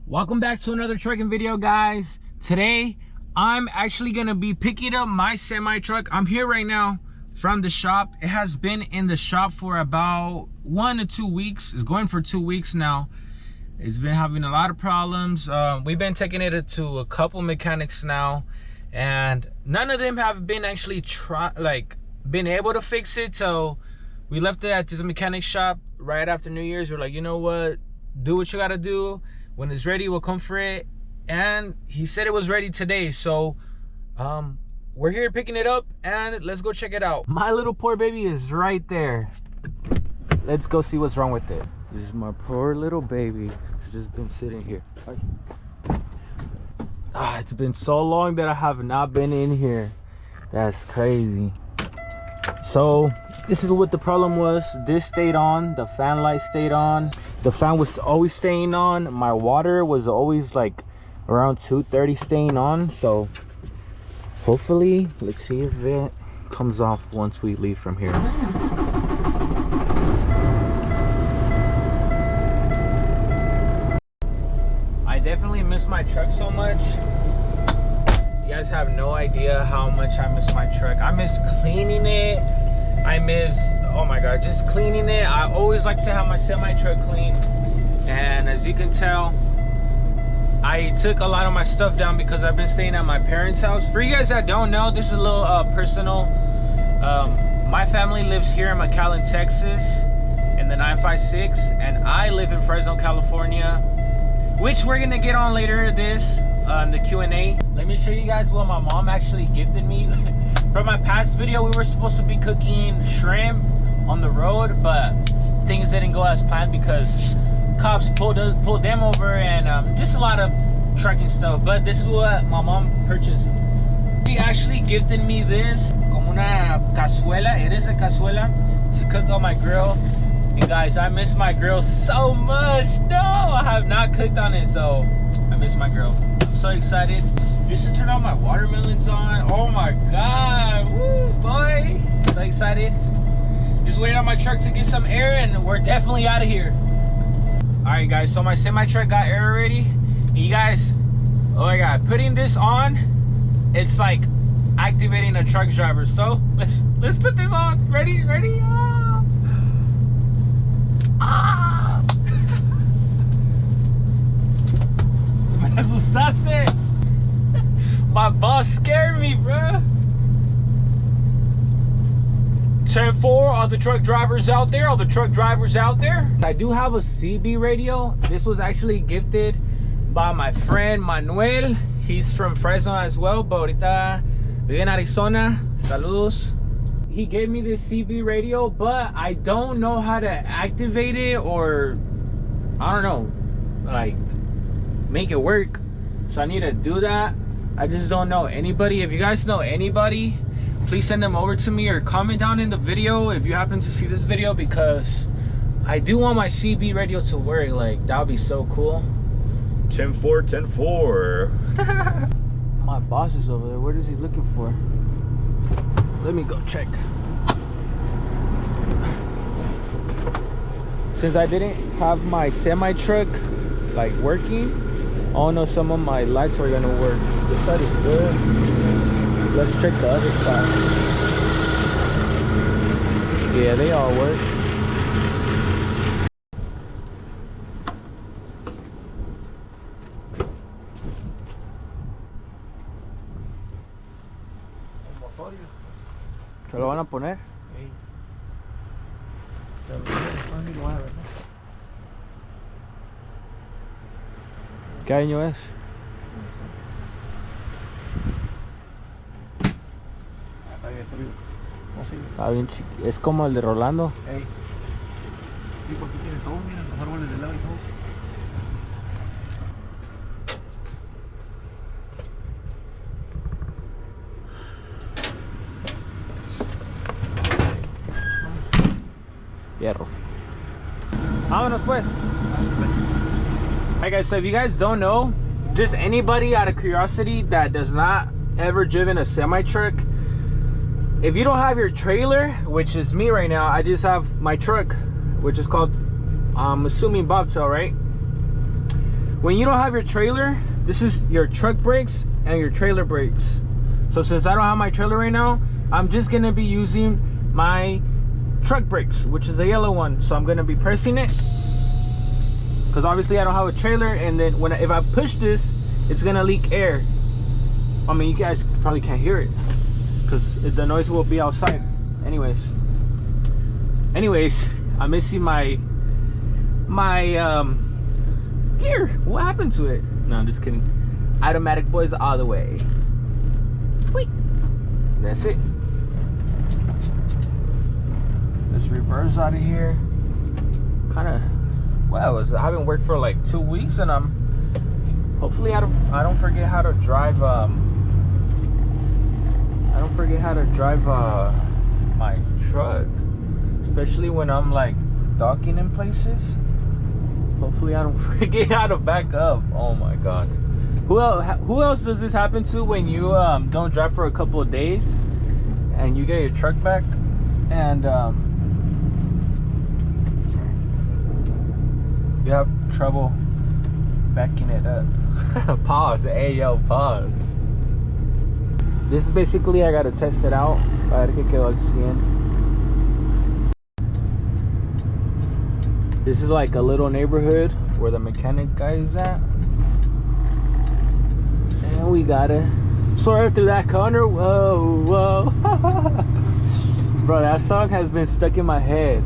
Welcome back to another trucking video, guys. Today I'm actually gonna be picking up my semi truck. I'm here right now from the shop. It has been in the shop for about 1 to 2 weeks. It's going for 2 weeks now. It's been having a lot of problems. We've been taking it to a couple mechanics now, and none of them have been actually been able to fix it. So we left it at this mechanic shop right after New Year's. We're like, you know what, do what you gotta do. When it's ready, we'll come for it. And he said it was ready today. So we're here picking it up and let's go check it out. My little poor baby is right there. Let's go see what's wrong with it. This is my poor little baby. It's just been sitting here. It's been so long that I have not been in here. That's crazy. So this is what the problem was. This stayed on, the fan light stayed on, the fan was always staying on, my water was always like around 230 staying on. So hopefully, let's see if it comes off once we leave from here. I definitely miss my truck so much. You guys have no idea how much I miss my truck. I miss cleaning it. I miss, oh my god, just cleaning it. I always like to have my semi truck clean. And as you can tell, I took a lot of my stuff down because I've been staying at my parents' house. For you guys that don't know, this is a little personal. My family lives here in McAllen, Texas in the 956, and I live in Fresno, California, which we're gonna get on later this the Q&A. Let me show you guys what my mom actually gifted me. From my past video, we were supposed to be cooking shrimp on the road, but things didn't go as planned because cops pulled them over and just a lot of trucking stuff. But this is what my mom purchased. She actually gifted me this como una cazuela. It is a cazuela to cook on my grill. And guys, I miss my grill so much. No, I have not cooked on it, so I miss my grill. I'm so excited just to turn all my watermelons on. Oh my god, woo boy, so excited. Just waiting on my truck to get some air and we're definitely out of here. All right guys, so my semi truck got air already. And you guys, oh my god, putting this on, it's like activating a truck driver. So let's put this on. Ready? Ah! Me asustaste. My boss scared me, bruh. 10-4, all the truck drivers out there, I do have a CB radio. This was actually gifted by my friend Manuel. He's from Fresno as well, but ahorita vive en Arizona. Saludos. He gave me this CB radio, but I don't know how to activate it, or I don't know, like make it work. So I need to do that. I just don't know anybody. If you guys know anybody, please send them over to me or comment down in the video if you happen to see this video, because I do want my CB radio to work. Like, that would be so cool. 10-4, 10-4. My boss is over there. What is he looking for? Let me go check. Since I didn't have my semi truck like working, I don't know, some of my lights are gonna work. This side is good. Let's check the other side. Yeah, they all work. ¿Se lo van a poner? Sí. ¿Qué año es? Está bien chiquito. Es como el de Rolando. Hey. Sí, porque tiene todo, mira, los árboles de lado y todo. Hierro. Vámonos pues. Alright guys, so if you guys don't know, just anybody out of curiosity that does not ever driven a semi truck, if you don't have your trailer, which is me right now, I just have my truck, which is called I'm assuming bobtail, right? when you don't have your trailer, this is your truck brakes and your trailer brakes. So since I don't have my trailer right now, I'm just gonna be using my truck brakes, which is the yellow one. So I'm gonna be pressing it because obviously I don't have a trailer, and then if I push this, it's gonna leak air. I mean, you guys probably can't hear it because the noise will be outside. Anyways, I'm missing my gear. What happened to it? No, I'm just kidding. Automatic boys all the way. Wait, that's it. Let's reverse out of here. Kind of, well, I haven't worked for like 2 weeks, and hopefully I don't forget how to drive. I don't forget how to drive my truck, especially when I'm like docking in places. Hopefully I don't forget how to back up. Oh my god. Who else does this happen to when you don't drive for a couple of days and you get your truck back and you have trouble backing it up? Pause. Hey yo, pause. This is basically, I gotta test it out. A ver qué quedó al 100. This is like a little neighborhood where the mechanic guy is at. And we gotta swerve through that corner. Whoa, whoa. Bro, that song has been stuck in my head.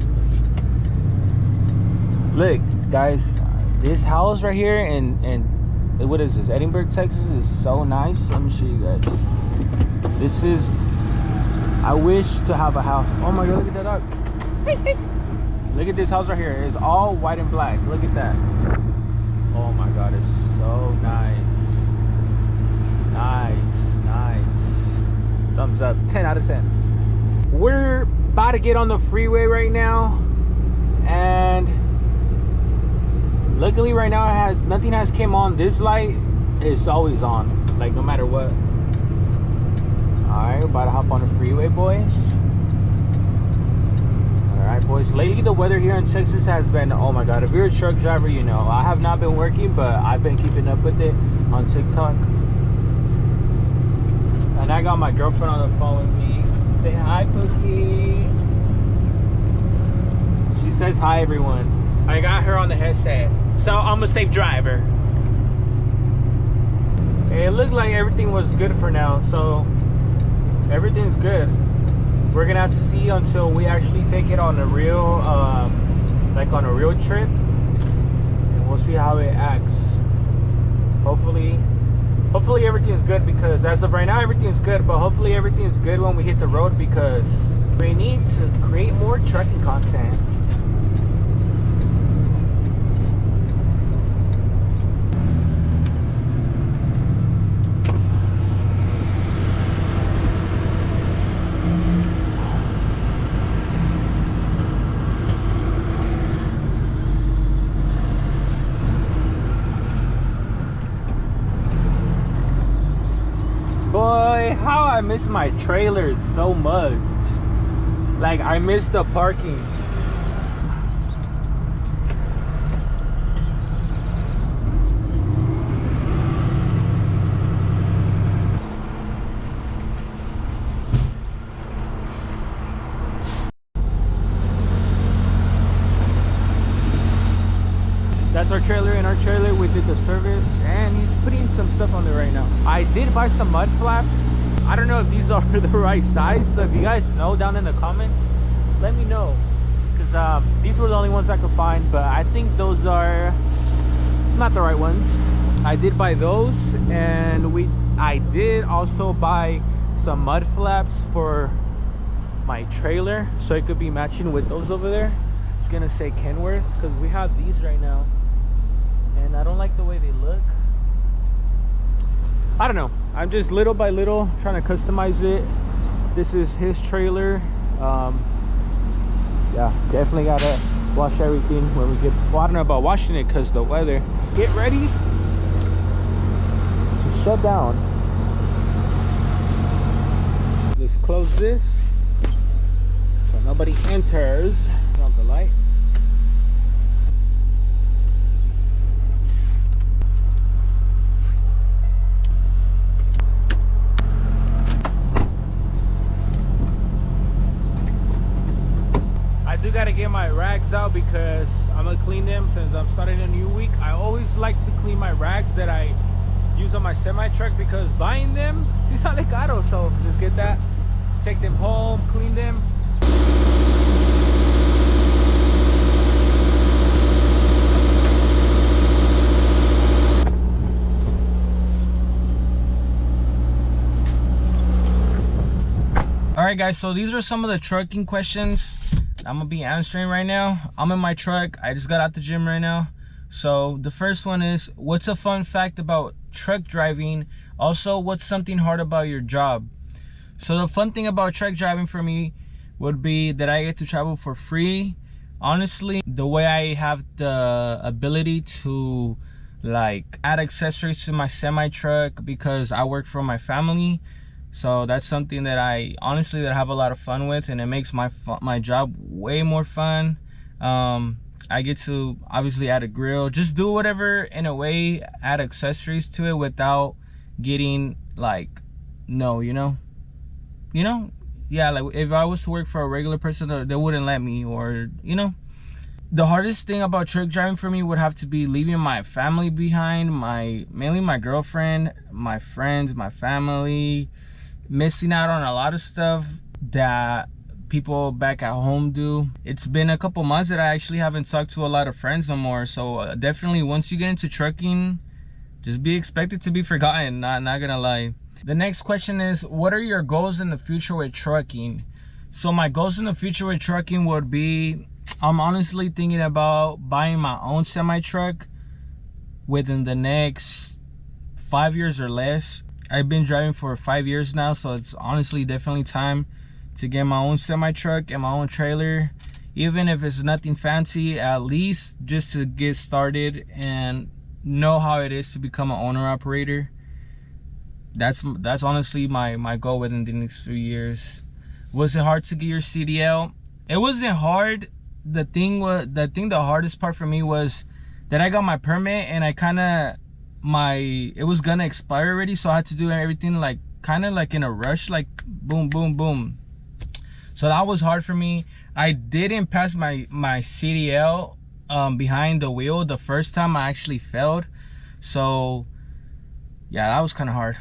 Look, guys, this house right here in what is this, Edinburgh, Texas, is so nice. Let me show you guys. This is, I wish to have a house. Oh my god, look at that dog. Look at this house right here. It's all white and black. Look at that. Oh my god, it's so nice. Nice. Thumbs up. 10 out of 10. We're about to get on the freeway right now, and luckily right now nothing has came on. This light is always on, like no matter what. Alright, we're about to hop on the freeway, boys. Alright, boys. Lately the weather here in Texas has been, oh my god, if you're a truck driver, you know. I have not been working, but I've been keeping up with it on TikTok. And I got my girlfriend on the phone with me. Say hi, Pookie. She says hi, everyone. I got her on the headset, so I'm a safe driver. It looked like everything was good for now, so everything's good. We're gonna have to see until we actually take it on a real like on a real trip, and we'll see how it acts. Hopefully everything's good, because as of right now everything's good, but hopefully everything's good when we hit the road, because we need to create more trucking content. Boy, how I miss my trailers so much. Like, I miss the parking. That's our trailer. In our trailer we did the service, and he's putting some stuff on there right now. I did buy some mud flaps. I don't know if these are the right size, so if you guys know, down in the comments, let me know, because these were the only ones I could find, but I think those are not the right ones. I did buy those, and I did also buy some mud flaps for my trailer, so it could be matching with those over there. It's gonna say Kenworth, because we have these right now, and I don't like the way they look. I don't know, I'm just little by little trying to customize it. This is his trailer. Yeah, definitely gotta wash everything when we get, well, I don't know about washing it because the weather. Get ready to shut down. Let's close this so nobody enters. Turn off the light. rags out because I'm gonna clean them since I'm starting a new week. I always like to clean my rags that I use on my semi truck because buying them, si sale caro. So let's get that, take them home, clean them. All right guys, so these are some of the trucking questions I'm gonna be answering right now. I'm in my truck, I just got out the gym right now. So the first one is, what's a fun fact about truck driving? Also, what's something hard about your job? So the fun thing about truck driving for me would be that I get to travel for free. Honestly, the way I have the ability to like add accessories to my semi truck because I work for my family. So that's something that I honestly have a lot of fun with, and it makes my job way more fun. I get to obviously add a grill, just do whatever in a way, add accessories to it without getting like no, yeah, like if I was to work for a regular person, they wouldn't let me, or the hardest thing about truck driving for me would have to be leaving my family behind, mainly my girlfriend, my friends, my family, missing out on a lot of stuff that people back at home do. It's been a couple months that I actually haven't talked to a lot of friends no more. So definitely once you get into trucking, just be expected to be forgotten, not gonna lie. The next question is, what are your goals in the future with trucking? So my goals in the future with trucking would be, I'm honestly thinking about buying my own semi truck within the next 5 years or less. I've been driving for 5 years now, so it's honestly definitely time to get my own semi truck and my own trailer. Even if it's nothing fancy, at least just to get started and know how it is to become an owner operator. That's honestly my goal within the next few years. Was it hard to get your CDL? It wasn't hard. The hardest part for me was that I got my permit and it was gonna expire already, so I had to do everything like kind of like in a rush, like boom boom boom. So that was hard for me. I didn't pass my CDL behind the wheel the first time. I actually failed. So yeah, that was kind of hard,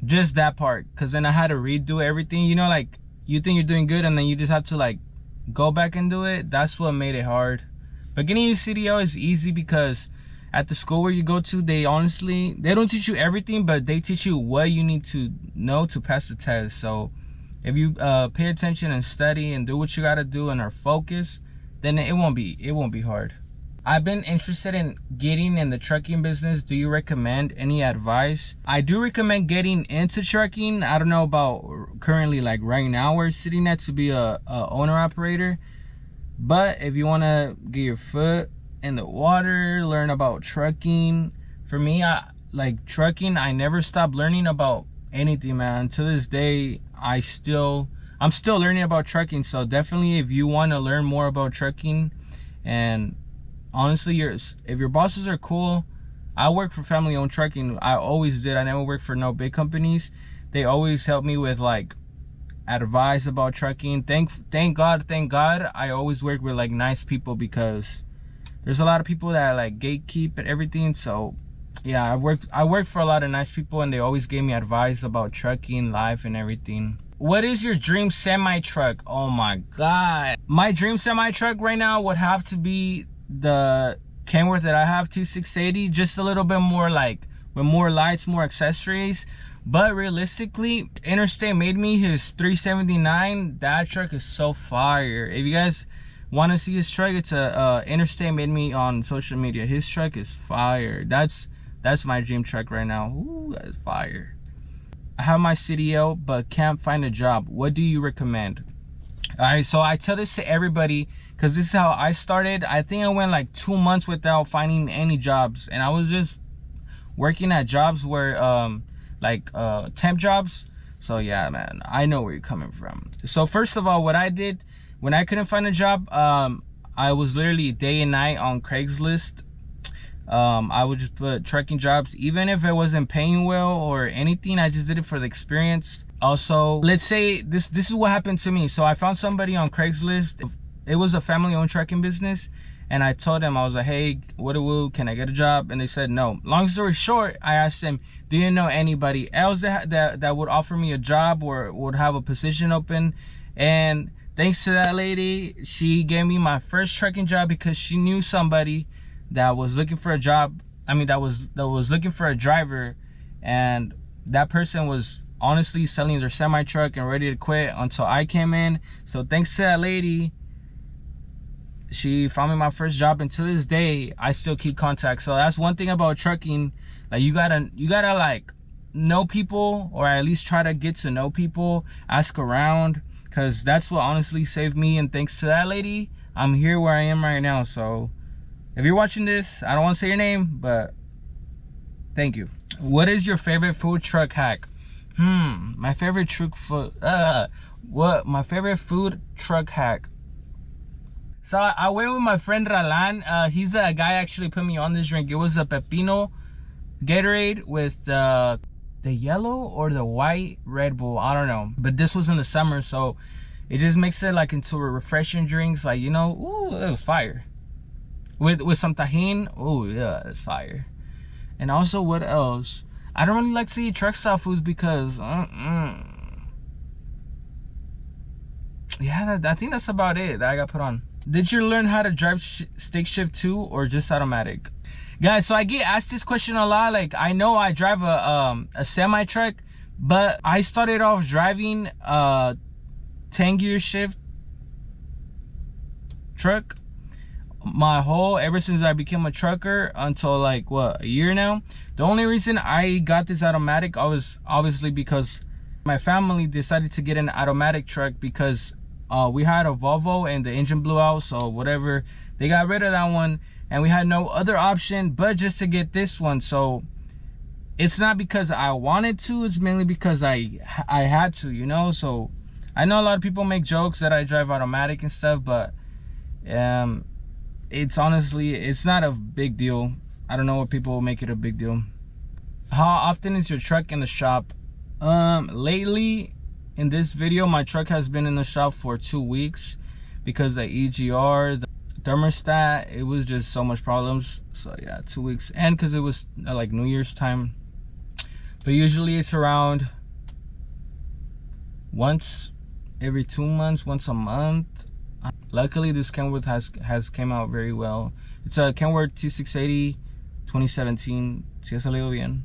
just that part, because then I had to redo everything. Like you think you're doing good and then you just have to like go back and do it. That's what made it hard. But getting your CDL is easy because at the school where you go to, they don't teach you everything, but they teach you what you need to know to pass the test. So if you pay attention and study and do what you got to do and are focused, then it won't be hard. I've been interested in getting in the trucking business. Do you recommend any advice? I do recommend getting into trucking. I don't know about currently, like right now we're sitting at to be a owner operator, but if you want to get your foot in the water, learn about trucking. For me, I like trucking. I never stopped learning about anything, man. To this day, I'm still learning about trucking. So definitely, if you want to learn more about trucking, and honestly, if your bosses are cool, I work for family-owned trucking. I always did. I never worked for no big companies. They always helped me with like advice about trucking. Thank God I always work with like nice people, because there's a lot of people that like gatekeep and everything. So yeah, I worked for a lot of nice people, and they always gave me advice about trucking, life, and everything. What is your dream semi truck? Oh my God, my dream semi truck right now would have to be the Kenworth that I have, 2680, just a little bit more like with more lights, more accessories. But realistically, Interstate made me his 379. That truck is so fire. If you guys want to see his truck, it's Interstate made me on social media. His truck is fire. That's my dream truck right now. Ooh, that is fire. I have my CDL but can't find a job. What do you recommend? All right, so I tell this to everybody because this is how I started. I think I went like 2 months without finding any jobs, and I was just working at jobs where temp jobs. So yeah, man, I know where you're coming from. So first of all, what I did when I couldn't find a job, I was literally day and night on Craigslist. I would just put trucking jobs, even if it wasn't paying well or anything. I just did it for the experience. Also, let's say this is what happened to me. So I found somebody on Craigslist. it was a family-owned trucking business, and I told them, I was like, hey, can I get a job? And they said no. Long story short, I asked them, do you know anybody else that would offer me a job or would have a position open? And thanks to that lady, she gave me my first trucking job because she knew somebody that was looking for a job. I mean, that was looking for a driver, and that person was honestly selling their semi truck and ready to quit until I came in. So thanks to that lady, she found me my first job, and to this day I still keep contact. So that's one thing about trucking, like you gotta like know people, or at least try to get to know people, ask around, because that's what honestly saved me. And thanks to that lady, I'm here where I am right now. So if you're watching this, I don't want to say your name, but thank you. What is your favorite food truck hack? My favorite my favorite food truck hack. So I went with my friend Ralan. He's a guy actually put me on this drink. It was a pepino Gatorade with the yellow or the white Red Bull, I don't know, but this was in the summer, so it just makes it like into a refreshing drinks, like, you know. Ooh, it was fire with some tahini. Oh yeah, it's fire. And also, what else? I don't really like to eat truck style foods because yeah, I think that's about it that I got put on. Did you learn how to drive stick shift too, or just automatic? Guys, so I get asked this question a lot. Like, I know I drive a semi truck, but I started off driving a 10-gear shift truck ever since I became a trucker until like what, a year now. The only reason I got this automatic was obviously because my family decided to get an automatic truck because we had a Volvo and the engine blew out, so whatever, they got rid of that one, and we had no other option but just to get this one. So it's not because I wanted to, it's mainly because I had to, you know. So I know a lot of people make jokes that I drive automatic and stuff, but it's honestly, it's not a big deal. I don't know what people make it a big deal. How often is your truck in the shop? Lately, in this video, my truck has been in the shop for 2 weeks because the EGR, the thermostat, it was just so much problems. So yeah, 2 weeks, and because it was like New Year's time. But usually it's around once every 2 months, once a month. Luckily, this Kenworth has came out very well. It's a Kenworth T680 2017. Si ha salido bien.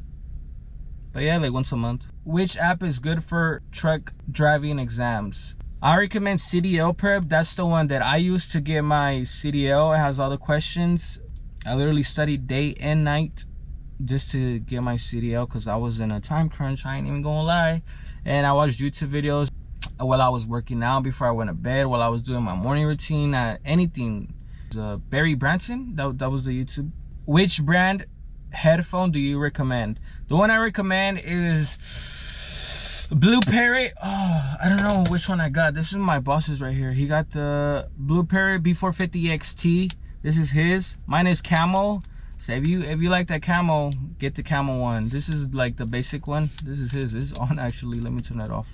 But yeah, like once a month. Which app is good for truck driving exams? I recommend CDL Prep. That's the one that I use to get my CDL. It has all the questions. I literally studied day and night just to get my CDL because I was in a time crunch. I ain't even gonna lie. And I watched YouTube videos while I was working out, before I went to bed, while I was doing my morning routine, anything. Barry Branson, that was the YouTube. Which brand headphone do you recommend? The one I recommend is Blue Parrot. Oh, I don't know which one I got. This is my boss's right here. He got the Blue Parrot B450 XT. This is his. Mine is Camel. So if you like that Camel, get the Camel one. This is like the basic one. This is his. This is on actually. Let me turn that off.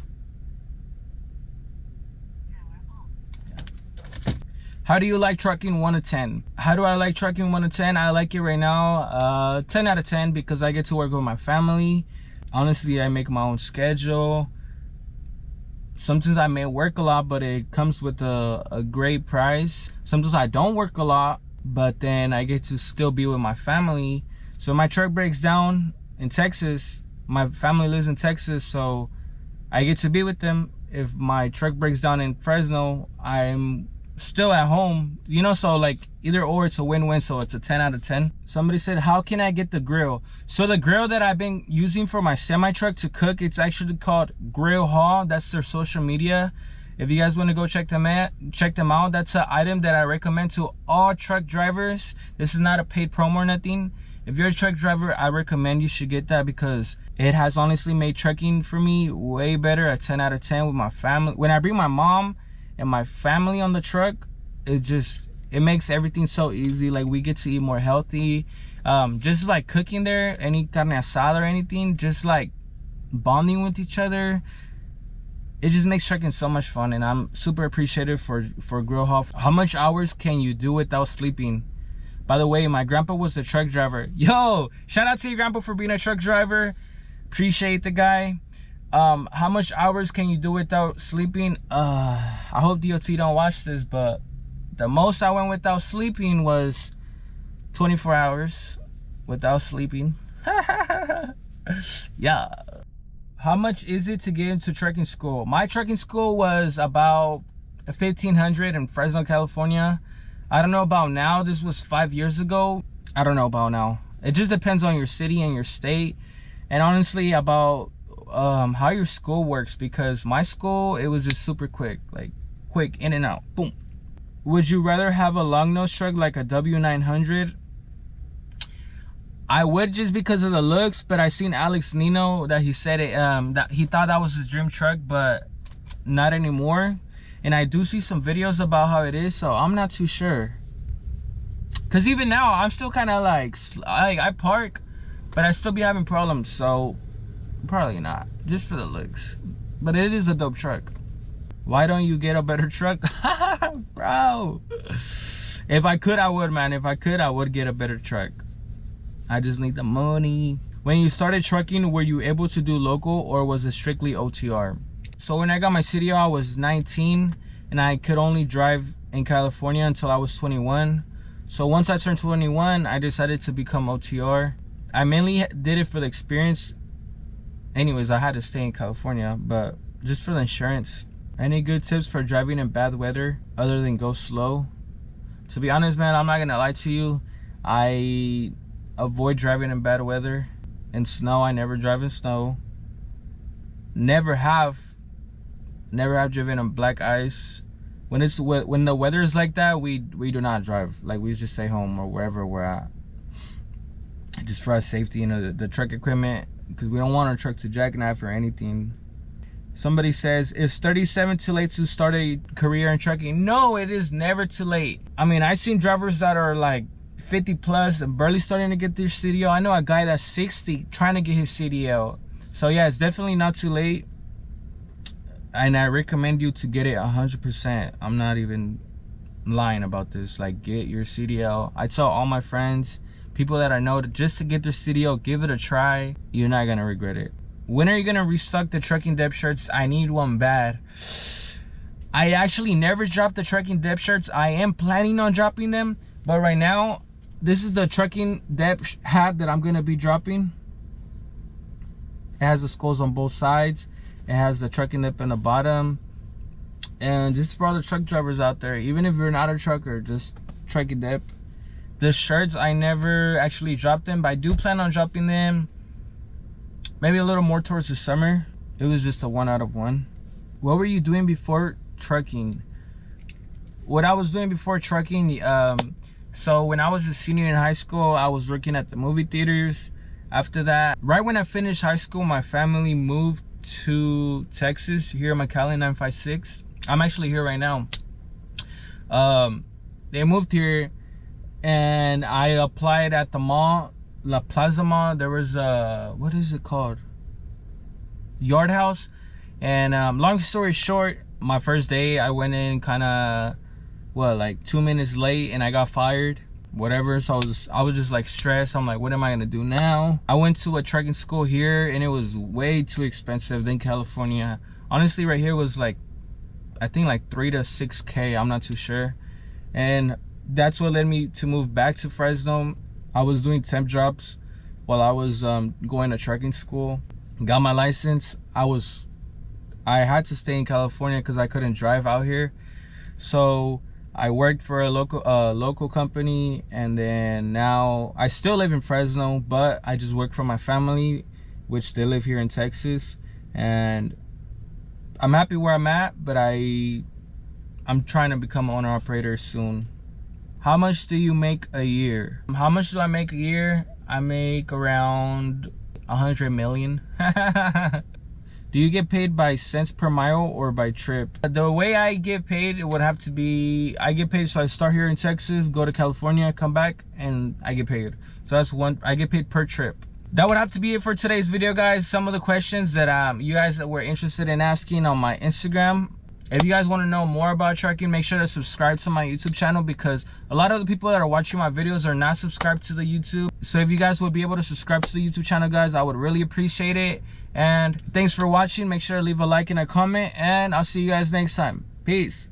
How do you like trucking 1 to 10? How do I like trucking 1 to 10? I like it right now 10 out of 10 because I get to work with my family. Honestly, I make my own schedule. Sometimes I may work a lot, but it comes with a great price. Sometimes I don't work a lot, but then I get to still be with my family. So my truck breaks down in Texas. My family lives in Texas, so I get to be with them. If my truck breaks down in Fresno, I'm still at home, you know. So like either or, it's a win-win. So it's a 10 out of 10. Somebody said, how can I get the grill? So the grill that I've been using for my semi truck to cook, it's actually called Grill Hall. That's their social media. If you guys want to go check them out, that's an item that I recommend to all truck drivers. This is not a paid promo or nothing. If you're a truck driver, I recommend you should get that because it has honestly made trucking for me way better. A 10 out of 10 with my family. When I bring my mom and my family on the truck, it makes everything so easy. Like, we get to eat more healthy. Just like cooking there, any carne asada or anything, just like bonding with each other, it just makes trucking so much fun, and I'm super appreciative for Grill Hall. How much hours can you do without sleeping? By the way, my grandpa was the truck driver. Yo, shout out to your grandpa for being a truck driver. Appreciate the guy. How much hours can you do without sleeping? I hope DOT don't watch this, but the most I went without sleeping was 24 hours without sleeping. Yeah. How much is it to get into trucking school? My trucking school was about $1,500 in Fresno, California. I don't know about now. This was 5 years ago. I don't know about now. It just depends on your city and your state, and honestly about how your school works, because my school, it was just super quick, like quick in and out, boom. Would you rather have a long nose truck like a W900? I would, just because of the looks, but I seen Alex Nino that he said it, that he thought that was his dream truck, but not anymore. And I do see some videos about how it is, so I'm not too sure. Cause even now I'm still kind of like I park, but I still be having problems, so probably not, just for the looks. But it is a dope truck. Why don't you get a better truck? Bro, if I could, I would, man. If I could, I would get a better truck. I just need the money. When you started trucking, were you able to do local, or was it strictly OTR? So when I got my CDL, I was 19, and I could only drive in California until I was 21. So once I turned 21, I decided to become OTR. I mainly did it for the experience. Anyways, I had to stay in California, but just for the insurance. Any good tips for driving in bad weather other than go slow? To be honest, man, I'm not gonna lie to you. I avoid driving in bad weather. In snow, I never drive in snow. Never have driven on black ice. When the weather is like that, we do not drive. Like, we just stay home or wherever we're at, just for our safety and the truck equipment, because we don't want our truck to jackknife or anything. Somebody says, is 37 too late to start a career in trucking? No, it is never too late. I mean, I've seen drivers that are like 50 plus and barely starting to get their CDL. I know a guy that's 60 trying to get his CDL. So yeah, it's definitely not too late, and I recommend you to get it 100%. I'm not even lying about this. Like, get your CDL. I tell all my friends, people that I know, just to get their CDL, give it a try. You're not gonna regret it. When are you gonna restock the trucking depth shirts? I need one bad. I actually never dropped the trucking depth shirts. I am planning on dropping them, but right now, this is the trucking depth hat that I'm gonna be dropping. It has the skulls on both sides. It has the trucking depth in the bottom. And just for all the truck drivers out there, even if you're not a trucker, just trucking depth. The shirts, I never actually dropped them, but I do plan on dropping them maybe a little more towards the summer. It was just a 1 out of 1. What were you doing before trucking? What I was doing before trucking, so when I was a senior in high school, I was working at the movie theaters. After that, right when I finished high school, my family moved to Texas, here in McAllen 956. I'm actually here right now. They moved here, and I applied at the mall, La Plaza Mall. There was a, what is it called? Yard House. And long story short, my first day, I went in kind of, like 2 minutes late, and I got fired. Whatever. So I was just like stressed. I'm like, what am I gonna do now? I went to a trucking school here, and it was way too expensive than California. Honestly, right here was like, I think like 3 to 6K. I'm not too sure. And that's what led me to move back to Fresno. I was doing temp jobs while I was going to trucking school. Got my license. I had to stay in California because I couldn't drive out here. So I worked for a local company, and then now I still live in Fresno, but I just work for my family, which they live here in Texas. And I'm happy where I'm at, but I'm trying to become an owner operator soon. How much do you make a year? How much do I make a year? I make around 100 million. Do you get paid by cents per mile or by trip? The way I get paid, it would have to be, I get paid, so I start here in Texas, go to California, come back, and I get paid. So that's one, I get paid per trip. that would have to be it for today's video, guys. Some of the questions that you guys were interested in asking on my Instagram. If you guys want to know more about trucking, make sure to subscribe to my YouTube channel, because a lot of the people that are watching my videos are not subscribed to the YouTube. So if you guys would be able to subscribe to the YouTube channel, guys, I would really appreciate it. And thanks for watching. Make sure to leave a like and a comment, and I'll see you guys next time. Peace.